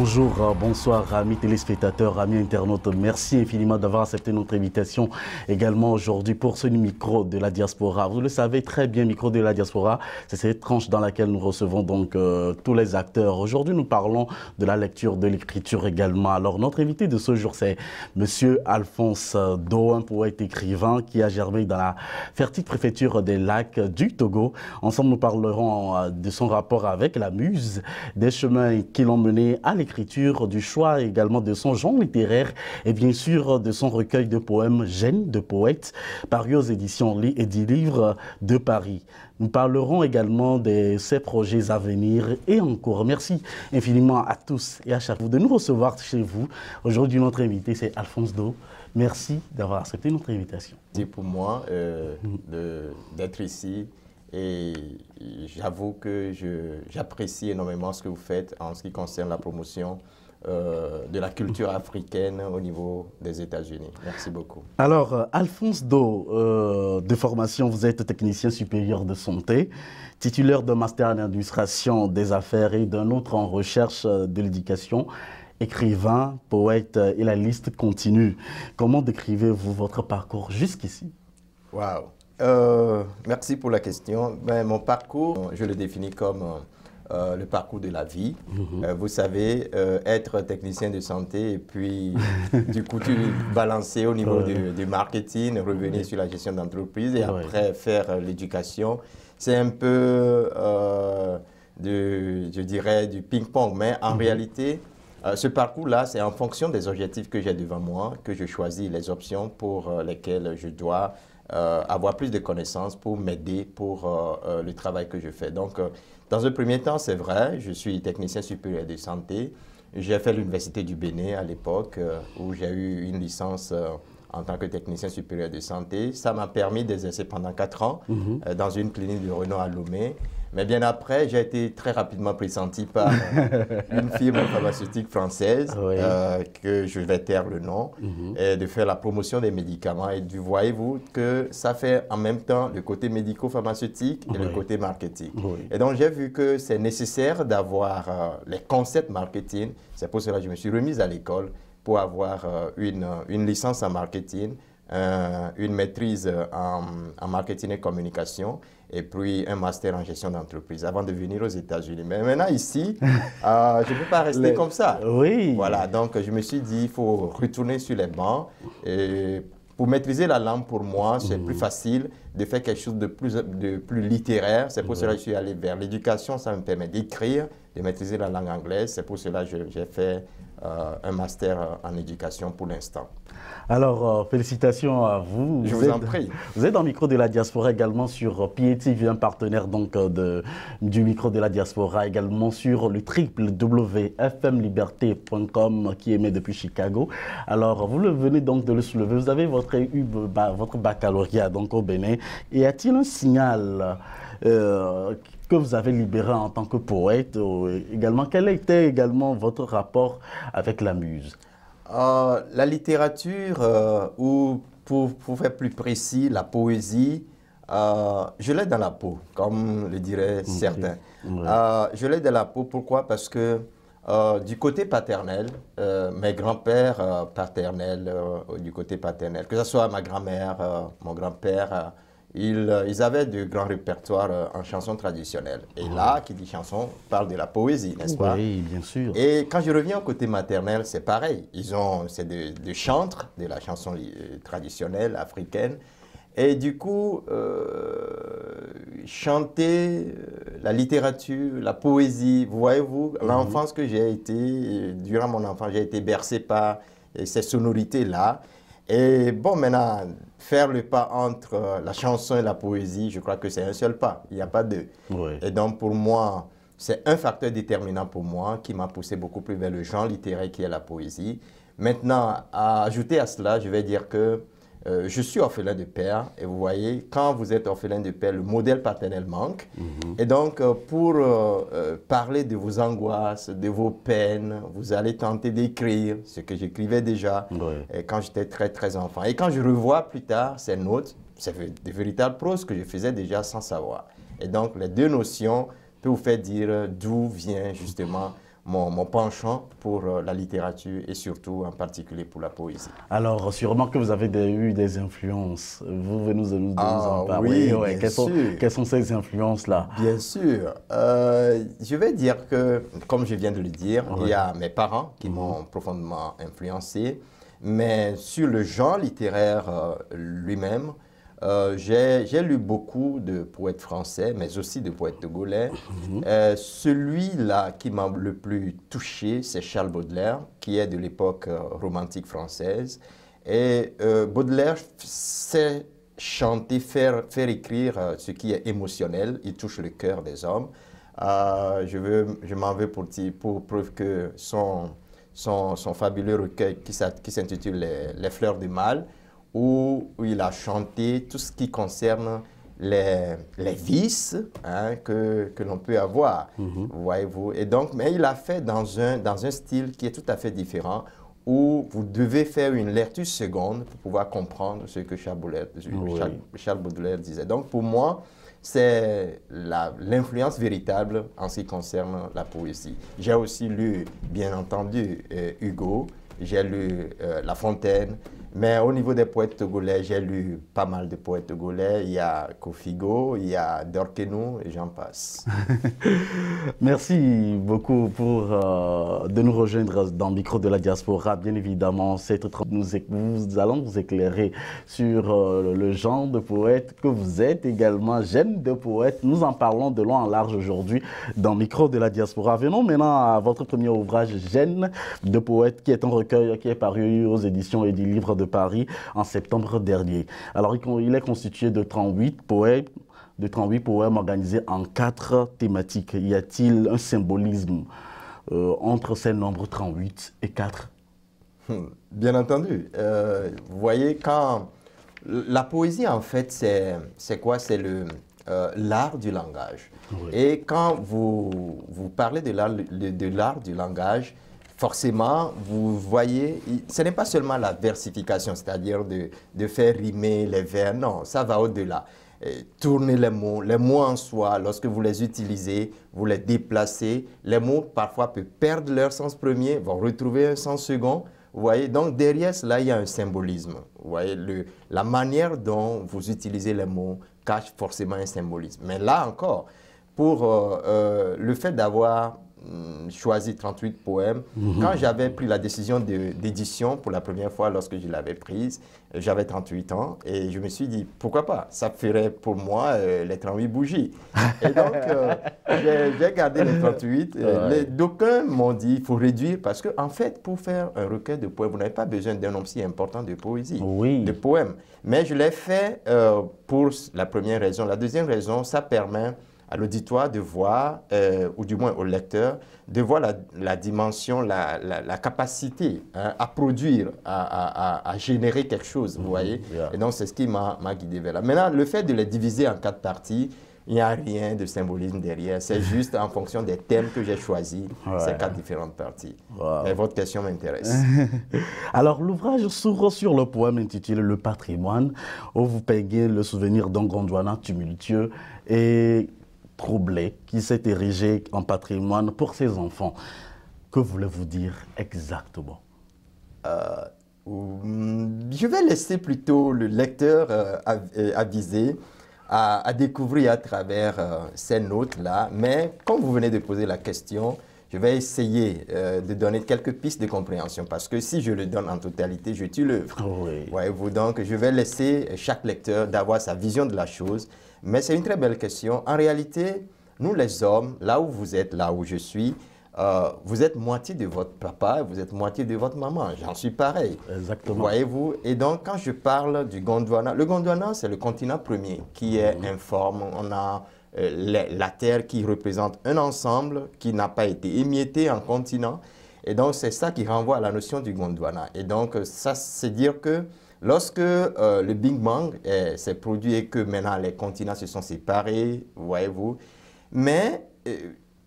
Bonjour, bonsoir amis téléspectateurs, amis internautes. Merci infiniment d'avoir accepté notre invitation également aujourd'hui pour ce micro de la diaspora. Vous le savez très bien, micro de la diaspora, c'est cette tranche dans laquelle nous recevons donc tous les acteurs. Aujourd'hui, nous parlons de la lecture, de l'écriture également. Alors, notre invité de ce jour, c'est Monsieur Alphonse Do, un poète écrivain qui a germé dans la fertile préfecture des lacs du Togo. Ensemble, nous parlerons de son rapport avec la muse, des chemins qui l'ont mené à l'écriture, du choix également de son genre littéraire et bien sûr de son recueil de poèmes Gène de poète, paru aux éditions Livres de Paris. Nous parlerons également de ses projets à venir et en cours. Merci infiniment à tous et à chaque fois de nous recevoir chez vous. Aujourd'hui, notre invité, c'est Alphonse Do. Merci d'avoir accepté notre invitation. C'est pour moi d'être ici. Et j'avoue que j'apprécie énormément ce que vous faites en ce qui concerne la promotion de la culture africaine au niveau des États-Unis. Merci beaucoup. Alors, Alphonse Do, de formation, vous êtes technicien supérieur de santé, titulaire d'un master en administration des affaires et d'un autre en recherche de l'éducation, écrivain, poète et la liste continue. Comment décrivez-vous votre parcours jusqu'ici? Waouh! Merci pour la question. Mon parcours, je le définis comme le parcours de la vie. Vous savez, être technicien de santé et puis du coup balancer au niveau du marketing, revenir sur la gestion d'entreprise et après faire l'éducation. C'est un peu, je dirais, du ping-pong. Mais en réalité, ce parcours-là, c'est en fonction des objectifs que j'ai devant moi que je choisis les options pour lesquelles je dois avoir plus de connaissances pour m'aider pour le travail que je fais. Donc, dans un premier temps, c'est vrai, je suis technicien supérieur de santé. J'ai fait l'Université du Bénin à l'époque où j'ai eu une licence en tant que technicien supérieur de santé. Ça m'a permis d'exercer pendant 4 ans dans une clinique de renom à Lomé. Mais bien après, j'ai été très rapidement pressenti par une firme pharmaceutique française, que je vais taire le nom, et de faire la promotion des médicaments. Et voyez-vous que ça fait en même temps le côté médico-pharmaceutique et le côté marketing. Et donc, j'ai vu que c'est nécessaire d'avoir les concepts marketing. C'est pour cela que je me suis remise à l'école pour avoir une licence en marketing, une maîtrise en marketing et communication, et puis un master en gestion d'entreprise avant de venir aux États-Unis. Mais maintenant ici, je ne peux pas rester comme ça. Voilà, donc je me suis dit, il faut retourner sur les bancs. Et pour maîtriser la langue, pour moi, c'est plus facile de faire quelque chose de plus littéraire. C'est pour cela que je suis allé vers l'éducation. Ça me permet d'écrire, de maîtriser la langue anglaise. C'est pour cela que j'ai fait un master en éducation pour l'instant. Alors, félicitations à vous. Je vous en prie. Vous êtes dans le micro de la diaspora également sur PATV, un partenaire donc du micro de la diaspora, également sur le www.fmliberté.com qui émet depuis Chicago. Alors, vous venez donc de le soulever. Vous avez votre baccalauréat donc au Bénin. Et y a-t-il un signal que vous avez libéré en tant que poète également? Quel était également votre rapport avec la muse? La littérature, ou pour faire plus précis, la poésie, je l'ai dans la peau, comme le diraient certains. Je l'ai dans la peau, pourquoi? Parce que du côté paternel, mes grands-pères paternels, du côté paternel, que ce soit ma grand-mère, mon grand-père, ils avaient de grands répertoires en chansons traditionnelles. Et là, qui dit chanson, parle de la poésie, n'est-ce pas? Oui, bien sûr. Et quand je reviens au côté maternel, c'est pareil. C'est de chantres, de la chanson traditionnelle africaine. Et du coup, chanter la littérature, la poésie, voyez-vous, l'enfance que j'ai été, durant mon enfance, j'ai été bercé par ces sonorités-là. Et bon, maintenant, faire le pas entre la chanson et la poésie, je crois que c'est un seul pas. Il n'y a pas deux. Et donc, pour moi, c'est un facteur déterminant pour moi qui m'a poussé beaucoup plus vers le genre littéraire qui est la poésie. Maintenant, à ajouter à cela, je vais dire que je suis orphelin de père. Et vous voyez, quand vous êtes orphelin de père, le modèle paternel manque. Et donc, pour parler de vos angoisses, de vos peines, vous allez tenter d'écrire ce que j'écrivais déjà quand j'étais très, très enfant. Et quand je revois plus tard ces notes, c'est de véritables proses que je faisais déjà sans savoir. Et donc, les deux notions peuvent vous faire dire d'où vient justement mon penchant pour la littérature et surtout en particulier pour la poésie. Alors, sûrement que vous avez eu des influences. Vous venez nous en parler. Oui, bien sûr. Quelles sont ces influences-là? Bien sûr. Je vais dire que, comme je viens de le dire, il y a mes parents qui m'ont profondément influencé, mais sur le genre littéraire lui-même, j'ai lu beaucoup de poètes français, mais aussi de poètes togolais. Celui-là qui m'a le plus touché, c'est Charles Baudelaire, qui est de l'époque romantique française. Et Baudelaire sait chanter, faire écrire ce qui est émotionnel. Il touche le cœur des hommes. Je m'en veux pour preuve que son fabuleux recueil qui s'intitule Les Fleurs du Mal, où il a chanté tout ce qui concerne les vices que l'on peut avoir, voyez-vous. Et donc, mais il a fait dans un style qui est tout à fait différent, où vous devez faire une lecture seconde pour pouvoir comprendre ce que Charles Baudelaire disait. Donc, pour moi, c'est l'influence véritable en ce qui concerne la poésie. J'ai aussi lu, bien entendu, Hugo, j'ai lu La Fontaine, mais au niveau des poètes togolais, j'ai lu pas mal de poètes togolais. Il y a Kofigo, il y a Dorkenou et j'en passe. Merci beaucoup de nous rejoindre dans le micro de la diaspora. Bien évidemment, nous allons vous éclairer sur le genre de poète que vous êtes également, gène de poète. Nous en parlons de long en large aujourd'hui dans le micro de la diaspora. Venons maintenant à votre premier ouvrage, Gène de poète, qui est un recueil qui est paru aux éditions et des livres de Paris en septembre dernier. Alors, il est constitué de 38 poèmes organisés en 4 thématiques. Y a-t-il un symbolisme entre ces nombres 38 et 4? Bien entendu. Vous voyez, quand la poésie, en fait, c'est quoi? C'est l'art du langage. Oui. Et quand vous parlez de l'art du langage, forcément, vous voyez, ce n'est pas seulement la versification, c'est-à-dire de faire rimer les vers, non, ça va au-delà. Tourner les mots en soi, lorsque vous les utilisez, vous les déplacez, les mots parfois peuvent perdre leur sens premier, vont retrouver un sens second. Vous voyez, donc derrière cela, il y a un symbolisme. Vous voyez, la manière dont vous utilisez les mots cache forcément un symbolisme. Mais là encore, pour le fait d'avoir choisi 38 poèmes. Quand j'avais pris la décision d'édition pour la première fois, lorsque je l'avais prise, j'avais 38 ans et je me suis dit, pourquoi pas? Ça ferait pour moi les 38 bougies. Et donc, j'ai gardé les 38. D'aucuns m'ont dit, il faut réduire parce que, en fait, pour faire un recueil de poèmes, vous n'avez pas besoin d'un nombre si important de poésie, de poèmes. Mais je l'ai fait pour la première raison. La deuxième raison, ça permet à l'auditoire de voir, ou du moins au lecteur, de voir la dimension, la capacité à produire, à générer quelque chose, vous voyez. Et donc, c'est ce qui m'a guidé vers là. Maintenant, le fait de les diviser en 4 parties, il n'y a rien de symbolisme derrière. C'est juste en fonction des thèmes que j'ai choisis, ces 4 différentes parties. Et votre question m'intéresse. Alors, l'ouvrage s'ouvre sur le poème intitulé « Le patrimoine », où vous peignez le souvenir d'un Gondwana tumultueux et troublé, qui s'est érigé en patrimoine pour ses enfants. Que voulez-vous dire exactement? Je vais laisser plutôt le lecteur aviser à découvrir à travers ces notes-là. Mais comme vous venez de poser la question, je vais essayer de donner quelques pistes de compréhension parce que si je le donne en totalité, je tue l'œuvre. Voyez-vous, donc je vais laisser chaque lecteur d'avoir sa vision de la chose. Mais c'est une très belle question. En réalité, nous les hommes, là où vous êtes, là où je suis, vous êtes moitié de votre papa, vous êtes moitié de votre maman. J'en suis pareil. Exactement. Voyez-vous? Et donc, quand je parle du Gondwana, le Gondwana, c'est le continent premier qui est informe. On a la Terre qui représente un ensemble qui n'a pas été émietté en continent. Et donc, c'est ça qui renvoie à la notion du Gondwana. Et donc, ça, c'est dire que lorsque le Big Bang s'est produit et que maintenant les continents se sont séparés, voyez-vous, mais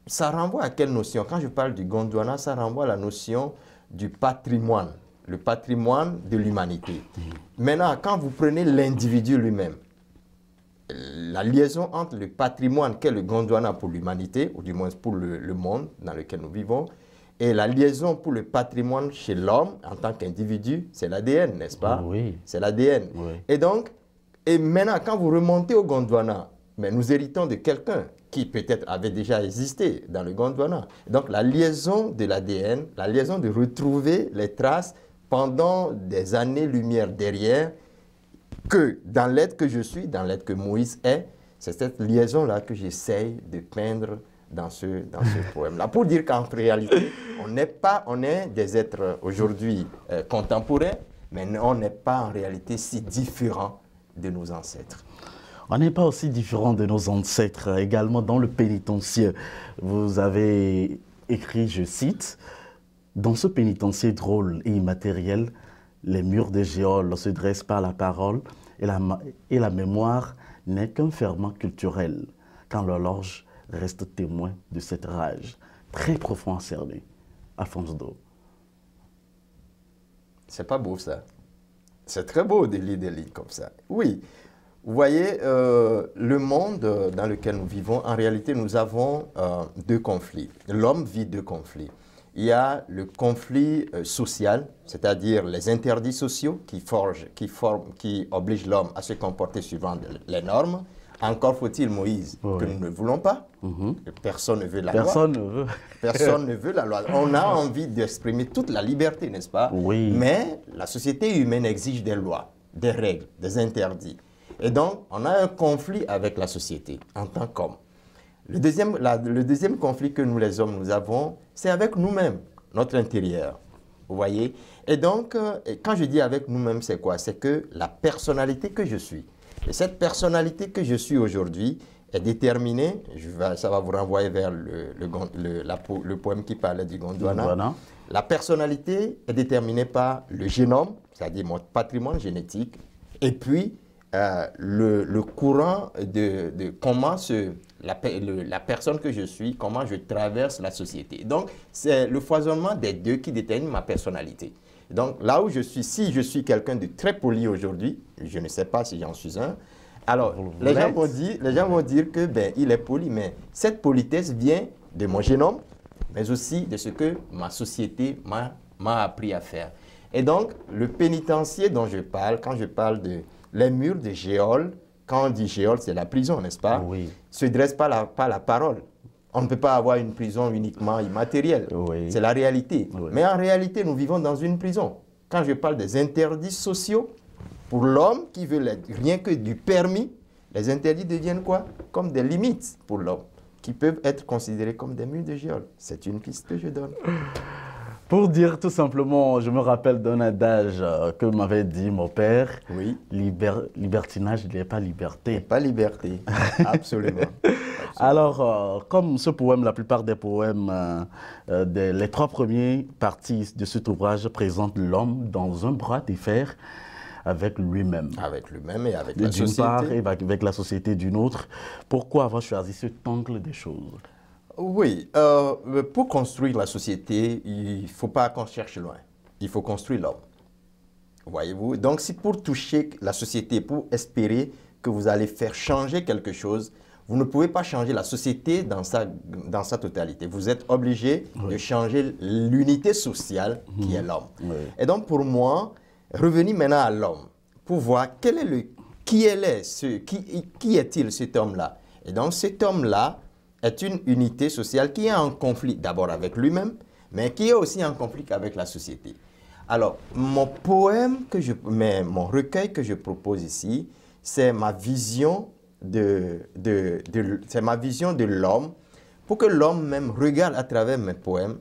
ça renvoie à quelle notion? Quand je parle du Gondwana, ça renvoie à la notion du patrimoine, le patrimoine de l'humanité. Maintenant, quand vous prenez l'individu lui-même, la liaison entre le patrimoine qu'est le Gondwana pour l'humanité, ou du moins pour le monde dans lequel nous vivons, Et la liaison pour le patrimoine chez l'homme, en tant qu'individu, c'est l'ADN, n'est-ce pas? Oui. C'est l'ADN. Oui. Et donc, et maintenant, quand vous remontez au Gondwana, mais nous héritons de quelqu'un qui peut-être avait déjà existé dans le Gondwana. Donc, la liaison de l'ADN, la liaison de retrouver les traces pendant des années-lumière derrière, que dans l'être que je suis, dans l'être que Moïse est, c'est cette liaison-là que j'essaye de peindre dans ce poème-là. Pour dire qu'en réalité, on est des êtres aujourd'hui contemporains, mais on n'est pas en réalité si différents de nos ancêtres. On n'est pas aussi différent de nos ancêtres. Également dans le pénitencier, vous avez écrit, je cite, « Dans ce pénitencier drôle et immatériel, les murs de géoles se dressent par la parole et la mémoire n'est qu'un ferment culturel, quand l'horloge reste témoin de cette rage. » Très profond à cerner. Alphonse Do. C'est pas beau ça. C'est très beau de lire des lignes comme ça. Oui. Vous voyez, le monde dans lequel nous vivons, en réalité, nous avons deux conflits. L'homme vit deux conflits. Il y a le conflit social, c'est-à-dire les interdits sociaux qui obligent l'homme à se comporter suivant les normes. Encore faut-il, Moïse, que nous ne voulons pas. Personne ne veut la loi. Personne ne veut. Personne ne veut la loi. On a envie d'exprimer toute la liberté, n'est-ce pas? Oui. Mais la société humaine exige des lois, des règles, des interdits. Et donc, on a un conflit avec la société en tant qu'homme. Le deuxième conflit que nous, les hommes, nous avons, c'est avec nous-mêmes, notre intérieur. Vous voyez? Et donc, quand je dis avec nous-mêmes, c'est quoi? C'est que la personnalité que je suis, et cette personnalité que je suis aujourd'hui est déterminée, ça va vous renvoyer vers le poème qui parlait du Gondwana. La personnalité est déterminée par le génome, c'est-à-dire mon patrimoine génétique, et puis le courant de comment la personne que je suis, comment je traverse la société. Donc, c'est le foisonnement des deux qui détermine ma personnalité. Donc, là où je suis, si je suis quelqu'un de très poli aujourd'hui, je ne sais pas si j'en suis un, alors les gens vont dire que il est poli, mais cette politesse vient de mon génome, mais aussi de ce que ma société m'a appris à faire. Et donc, le pénitencier dont je parle, quand je parle de les murs de géoles, quand on dit géole, c'est la prison, n'est-ce pas? Oui. Se dresse pas la parole. On ne peut pas avoir une prison uniquement immatérielle. Oui. C'est la réalité. Oui. Mais en réalité, nous vivons dans une prison. Quand je parle des interdits sociaux, pour l'homme qui veut rien que du permis, les interdits deviennent quoi? Comme des limites pour l'homme, qui peuvent être considérés comme des murs de géole. C'est une piste que je donne. Pour dire tout simplement, je me rappelle d'un adage que m'avait dit mon père. Oui. Libertinage n'est pas liberté. Pas liberté, absolument. Alors, comme ce poème, la plupart des poèmes, les trois premières parties de cet ouvrage présentent l'homme dans un bras de fer avec lui-même. Avec lui-même et avec la société. D'une part et avec la société d'une autre. Pourquoi avoir choisi cet angle des choses? Oui, pour construire la société, il ne faut pas qu'on cherche loin. Il faut construire l'homme. Voyez-vous? Donc, si pour toucher la société, pour espérer que vous allez faire changer quelque chose, vous ne pouvez pas changer la société dans sa totalité. Vous êtes obligé de changer l'unité sociale qui est l'homme. Oui. Et donc, pour moi, revenir maintenant à l'homme, pour voir qui est-il cet homme-là? Et donc, cet homme-là est une unité sociale qui est en conflit d'abord avec lui-même, mais qui est aussi en conflit avec la société. Alors, mon recueil que je propose ici, c'est ma vision de l'homme, pour que l'homme même regarde à travers mes poèmes,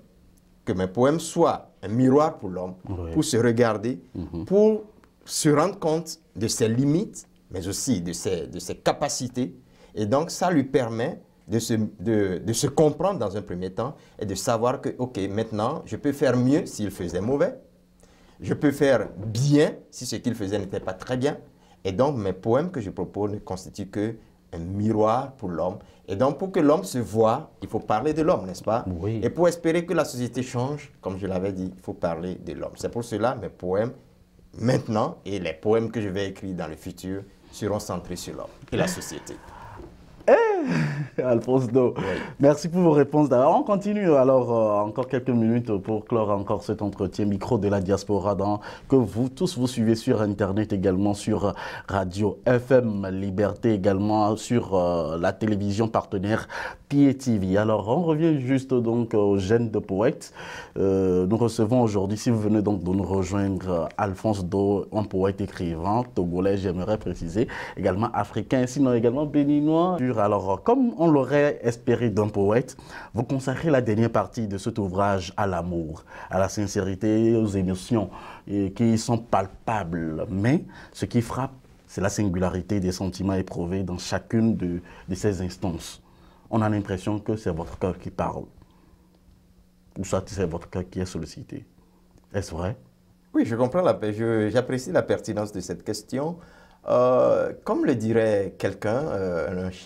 que mes poèmes soient un miroir pour l'homme, Oui. pour se regarder, pour se rendre compte de ses limites, mais aussi de ses capacités. Et donc, ça lui permet de se comprendre dans un premier temps et de savoir que, OK, maintenant, je peux faire mieux s'il faisait mauvais. Je peux faire bien si ce qu'il faisait n'était pas très bien. Et donc, mes poèmes que je propose ne constituent qu'un miroir pour l'homme. Et donc, pour que l'homme se voie, il faut parler de l'homme, n'est-ce pas? Oui. Et pour espérer que la société change, comme je l'avais dit, il faut parler de l'homme. C'est pour cela mes poèmes, maintenant, et les poèmes que je vais écrire dans le futur, seront centrés sur l'homme et la société. Alphonse Do, Oui. merci pour vos réponses. D'ailleurs, on continue alors encore quelques minutes pour clore encore cet entretien micro de la diaspora que vous tous vous suivez sur Internet, également sur Radio FM Liberté, également sur la télévision partenaire Pied TV. Alors, on revient juste donc au Gène de Poète. Nous recevons aujourd'hui, si vous venez donc de nous rejoindre, Alphonse Do, un poète écrivain togolais, j'aimerais préciser, également africain, sinon également béninois. Alors, comme on l'aurait espéré d'un poète, vous consacrez la dernière partie de cet ouvrage à l'amour, à la sincérité, aux émotions qui sont palpables. Mais ce qui frappe, c'est la singularité des sentiments éprouvés dans chacune de ces instances. On a l'impression que c'est votre cœur qui parle. Ou soit c'est votre cœur qui est sollicité. Est-ce vrai? Oui, je comprends, j'apprécie la pertinence de cette question. Comme le dirait quelqu'un,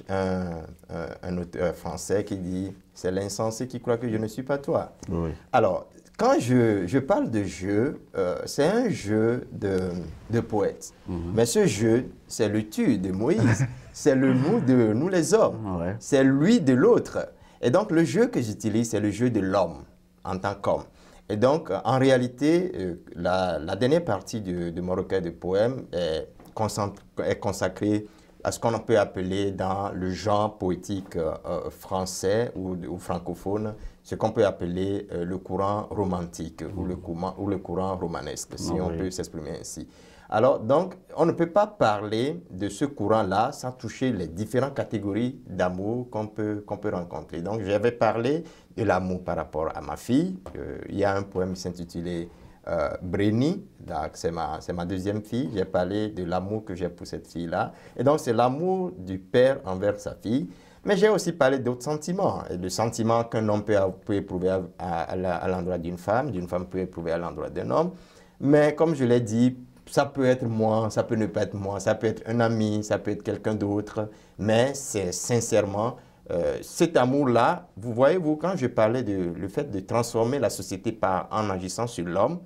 un auteur français qui dit « C'est l'insensé qui croit que je ne suis pas toi ». Oui. Alors, quand je parle de jeu, c'est un jeu de poète. Mais ce jeu, c'est le tu de Moïse. C'est le nous de nous les hommes. Ouais. C'est lui de l'autre. Et donc, le jeu que j'utilise, c'est le jeu de l'homme en tant qu'homme. Et donc, en réalité, la dernière partie de mon recueil de poèmes est consacrée à ce qu'on peut appeler dans le genre poétique français ou francophone, ce qu'on peut appeler le courant romantique ou le courant romanesque, si on peut s'exprimer ainsi. Alors, donc, on ne peut pas parler de ce courant-là sans toucher les différentes catégories d'amour qu'on peut rencontrer. Donc, j'avais parlé de l'amour par rapport à ma fille. Il y a un poème qui s'intitulait Bréni, c'est ma deuxième fille. J'ai parlé de l'amour que j'ai pour cette fille-là. Et donc, c'est l'amour du père envers sa fille. Mais j'ai aussi parlé d'autres sentiments. Et le sentiment qu'un homme peut éprouver à l'endroit d'une femme peut éprouver à l'endroit d'un homme. Mais comme je l'ai dit, ça peut être moi, ça peut ne pas être moi, ça peut être un ami, ça peut être quelqu'un d'autre. Mais c'est sincèrement cet amour-là. Vous voyez, quand je parlais le fait de transformer la société en agissant sur l'homme,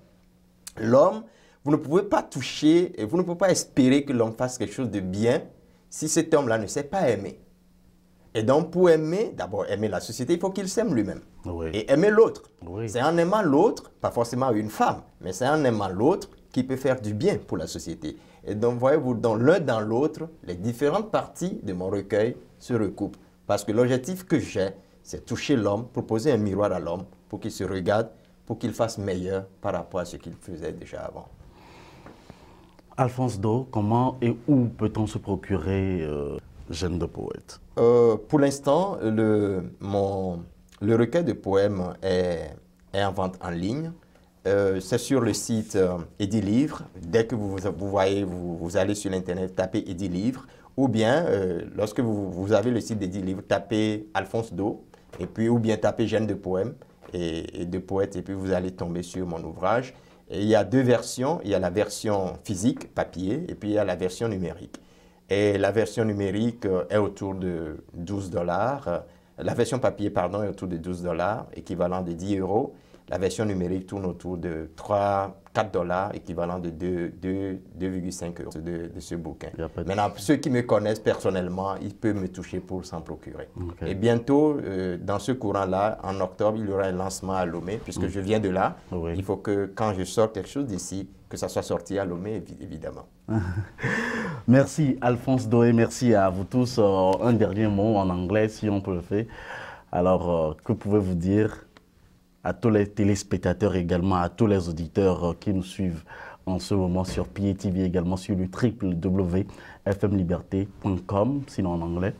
vous ne pouvez pas toucher, et vous ne pouvez pas espérer que l'homme fasse quelque chose de bien si cet homme-là ne sait pas aimer. Et donc, pour aimer, d'abord aimer la société, il faut qu'il s'aime lui-même. Oui. Et aimer l'autre. Oui. C'est en aimant l'autre, pas forcément une femme, mais c'est en aimant l'autre qui peut faire du bien pour la société. Et donc, voyez-vous, dans l'un dans l'autre, les différentes parties de mon recueil se recoupent. Parce que l'objectif que j'ai, c'est toucher l'homme, proposer un miroir à l'homme pour qu'il se regarde, pour qu'il fasse meilleur par rapport à ce qu'il faisait déjà avant. Alphonse Do, comment et où peut-on se procurer Gène de Poète? Pour l'instant, le recueil de poèmes est en vente en ligne. C'est sur le site Edilivre. Dès que vous allez sur l'Internet, tapez Edilivre. Ou bien, lorsque vous avez le site d'Edilivre, tapez Alphonse Do. Et puis, ou bien tapez Gène de poèmes et de poète. Et puis, vous allez tomber sur mon ouvrage. Et il y a deux versions. Il y a la version physique, papier, et puis il y a la version numérique. Et la version numérique est autour de 12 $. La version papier, pardon, est autour de 12 $, équivalent de 10 €. La version numérique tourne autour de 4 $, équivalent de 2,5 € de ce bouquin. Maintenant, ceux qui me connaissent personnellement, ils peuvent me toucher pour s'en procurer. Okay. Et bientôt, dans ce courant-là, en octobre, il y aura un lancement à Lomé, puisque je viens de là. Oui. Il faut que quand je sors quelque chose d'ici, que ça soit sorti à Lomé, évidemment. Merci Alphonse Do et merci à vous tous. Un dernier mot en anglais, si on peut le faire. Alors, que pouvez-vous dire à tous les téléspectateurs également, à tous les auditeurs qui nous suivent en ce moment sur Pied TV, également sur le www.fmliberté.com, sinon en anglais?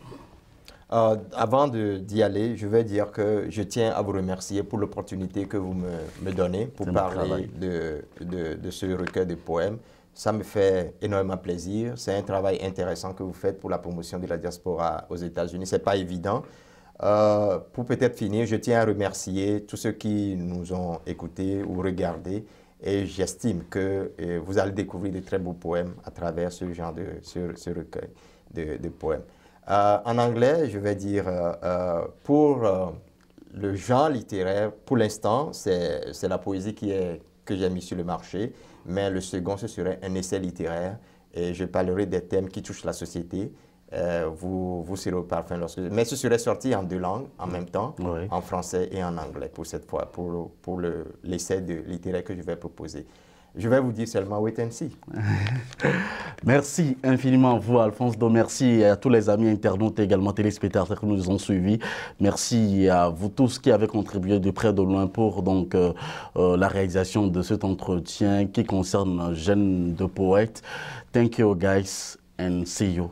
Avant d'y aller, je vais dire que je tiens à vous remercier pour l'opportunité que vous me donnez pour parler de ce recueil de poèmes. Ça me fait énormément plaisir. C'est un travail intéressant que vous faites pour la promotion de la diaspora aux États-Unis. Ce n'est pas évident. Pour peut-être finir, je tiens à remercier tous ceux qui nous ont écoutés ou regardés. Et j'estime que vous allez découvrir de très beaux poèmes à travers ce genre ce recueil de poèmes. En anglais, je vais dire, pour le genre littéraire, pour l'instant, c'est la poésie que j'ai mis sur le marché. Mais le second, ce serait un essai littéraire. Et je parlerai des thèmes qui touchent la société. vous serez au parfum lorsque... Mais ce serait sorti en 2 langues en même temps, Oui. en français et en anglais pour cette fois, pour l'essai littéraire que je vais proposer. Je vais vous dire seulement wait and see. Merci infiniment à vous, Alphonse Do. Merci à tous les amis internautes et également téléspectateurs qui nous ont suivis. Merci à vous tous qui avez contribué de près de loin pour donc, la réalisation de cet entretien qui concerne Gènes de Poète. Thank you guys and see you.